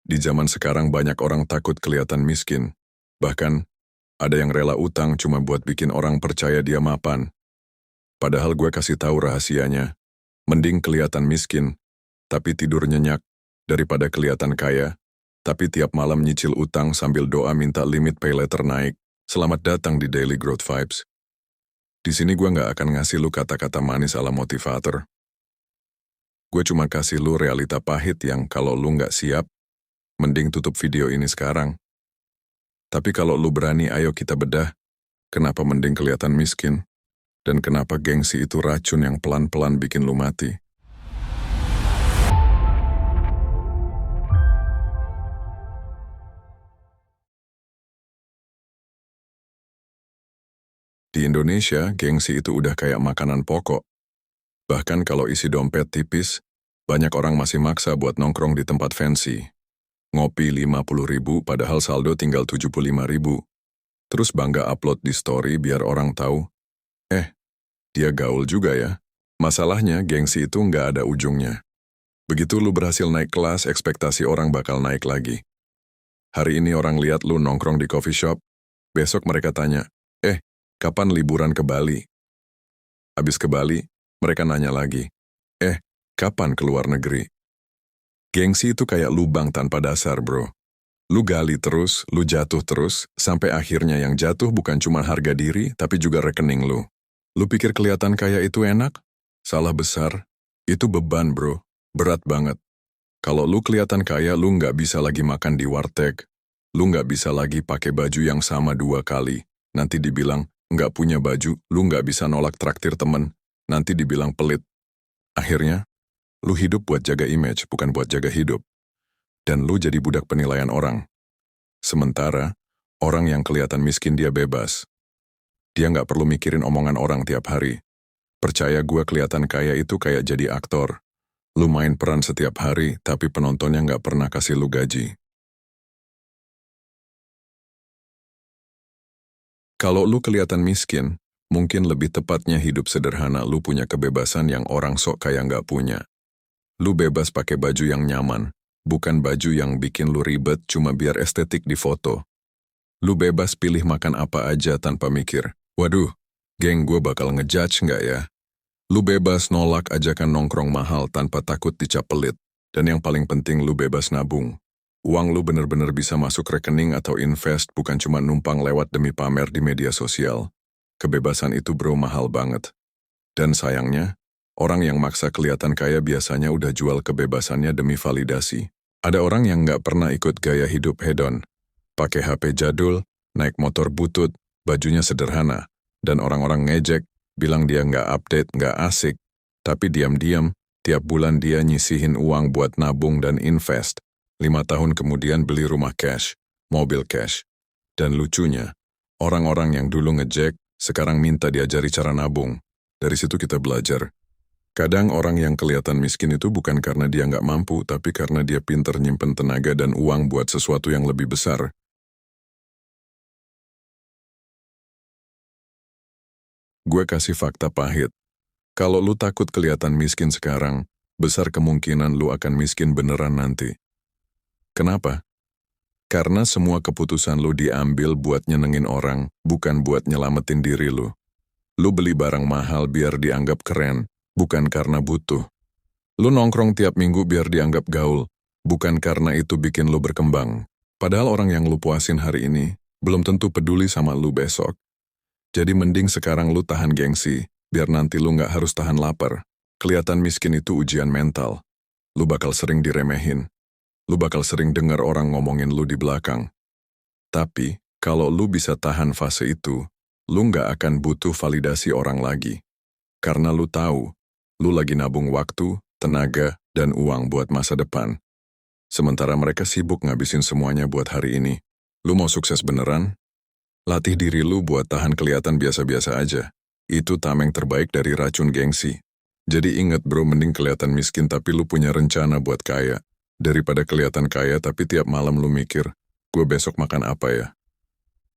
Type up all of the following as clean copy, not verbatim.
Di zaman sekarang banyak orang takut kelihatan miskin. Bahkan, ada yang rela utang cuma buat bikin orang percaya dia mapan. Padahal gue kasih tahu rahasianya. Mending kelihatan miskin, tapi tidur nyenyak, daripada kelihatan kaya, tapi tiap malam nyicil utang sambil doa minta limit pay letter naik. Selamat datang di Daily Growth Vibes. Di sini gue nggak akan ngasih lu kata-kata manis ala motivator. Gue cuma kasih lu realita pahit yang kalau lu nggak siap, mending tutup video ini sekarang. Tapi kalau lu berani, ayo kita bedah. Kenapa mending kelihatan miskin? Dan kenapa gengsi itu racun yang pelan-pelan bikin lu mati? Di Indonesia, gengsi itu udah kayak makanan pokok. Bahkan kalau isi dompet tipis, banyak orang masih maksa buat nongkrong di tempat fancy. Ngopi 50.000 padahal saldo tinggal 75.000. Terus bangga upload di story biar orang tahu, dia gaul juga ya. Masalahnya, gengsi itu nggak ada ujungnya. Begitu lu berhasil naik kelas, ekspektasi orang bakal naik lagi. Hari ini orang lihat lu nongkrong di coffee shop, besok mereka tanya, kapan liburan ke Bali? Habis ke Bali, mereka nanya lagi, kapan ke luar negeri? Gengsi itu kayak lubang tanpa dasar, bro. Lu gali terus, lu jatuh terus, sampai akhirnya yang jatuh bukan cuma harga diri, tapi juga rekening lu. Lu pikir kelihatan kaya itu enak? Salah besar. Itu beban, bro. Berat banget. Kalau lu kelihatan kaya, lu nggak bisa lagi makan di warteg. Lu nggak bisa lagi pakai baju yang sama 2 kali. Nanti dibilang, nggak punya baju, lu nggak bisa nolak traktir temen. Nanti dibilang pelit. Akhirnya, lu hidup buat jaga image, bukan buat jaga hidup. Dan lu jadi budak penilaian orang. Sementara, orang yang kelihatan miskin dia bebas. Dia nggak perlu mikirin omongan orang tiap hari. Percaya gua, kelihatan kaya itu kayak jadi aktor. Lu main peran setiap hari, tapi penontonnya nggak pernah kasih lu gaji. Kalau lu kelihatan miskin, mungkin lebih tepatnya hidup sederhana, lu punya kebebasan yang orang sok kaya nggak punya. Lu bebas pakai baju yang nyaman, bukan baju yang bikin lu ribet cuma biar estetik di foto. Lu bebas pilih makan apa aja tanpa mikir, waduh, geng gue bakal ngejudge nggak ya? Lu bebas nolak ajakan nongkrong mahal tanpa takut dicap pelit. Dan yang paling penting, lu bebas nabung. Uang lu bener-bener bisa masuk rekening atau invest, bukan cuma numpang lewat demi pamer di media sosial. Kebebasan itu, bro, mahal banget. Dan sayangnya, orang yang maksa kelihatan kaya biasanya udah jual kebebasannya demi validasi. Ada orang yang nggak pernah ikut gaya hidup hedon. Pakai HP jadul, naik motor butut, bajunya sederhana, dan orang-orang ngejek, bilang dia nggak update, nggak asik, tapi diam-diam, tiap bulan dia nyisihin uang buat nabung dan invest. 5 tahun kemudian beli rumah cash, mobil cash. Dan lucunya, orang-orang yang dulu ngejek, sekarang minta diajari cara nabung. Dari situ kita belajar. Kadang orang yang kelihatan miskin itu bukan karena dia nggak mampu, tapi karena dia pinter nyimpen tenaga dan uang buat sesuatu yang lebih besar. Gue kasih fakta pahit. Kalau lu takut kelihatan miskin sekarang, besar kemungkinan lu akan miskin beneran nanti. Kenapa? Karena semua keputusan lu diambil buat nyenengin orang, bukan buat nyelamatin diri lu. Lu beli barang mahal biar dianggap keren, bukan karena butuh. Lu nongkrong tiap minggu biar dianggap gaul, bukan karena itu bikin lu berkembang. Padahal orang yang lu puasin hari ini, belum tentu peduli sama lu besok. Jadi mending sekarang lu tahan gengsi, biar nanti lu nggak harus tahan lapar. Kelihatan miskin itu ujian mental. Lu bakal sering diremehin. Lu bakal sering dengar orang ngomongin lu di belakang. Tapi, kalau lu bisa tahan fase itu, lu nggak akan butuh validasi orang lagi. Karena lu tahu, lu lagi nabung waktu, tenaga, dan uang buat masa depan. Sementara mereka sibuk ngabisin semuanya buat hari ini. Lu mau sukses beneran? Latih diri lu buat tahan kelihatan biasa-biasa aja. Itu tameng terbaik dari racun gengsi. Jadi inget, bro, mending kelihatan miskin tapi lu punya rencana buat kaya. Daripada kelihatan kaya tapi tiap malam lu mikir, gue besok makan apa ya?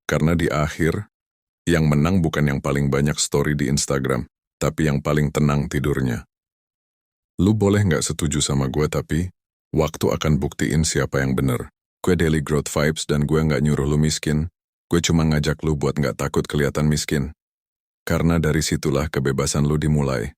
Karena di akhir, yang menang bukan yang paling banyak story di Instagram, tapi yang paling tenang tidurnya. Lu boleh nggak setuju sama gue, tapi Waktu akan buktiin siapa yang bener. Gue Daily Growth Vibes dan gue nggak nyuruh lu miskin. Gue cuma ngajak lu buat nggak takut kelihatan miskin. Karena dari situlah kebebasan lu dimulai.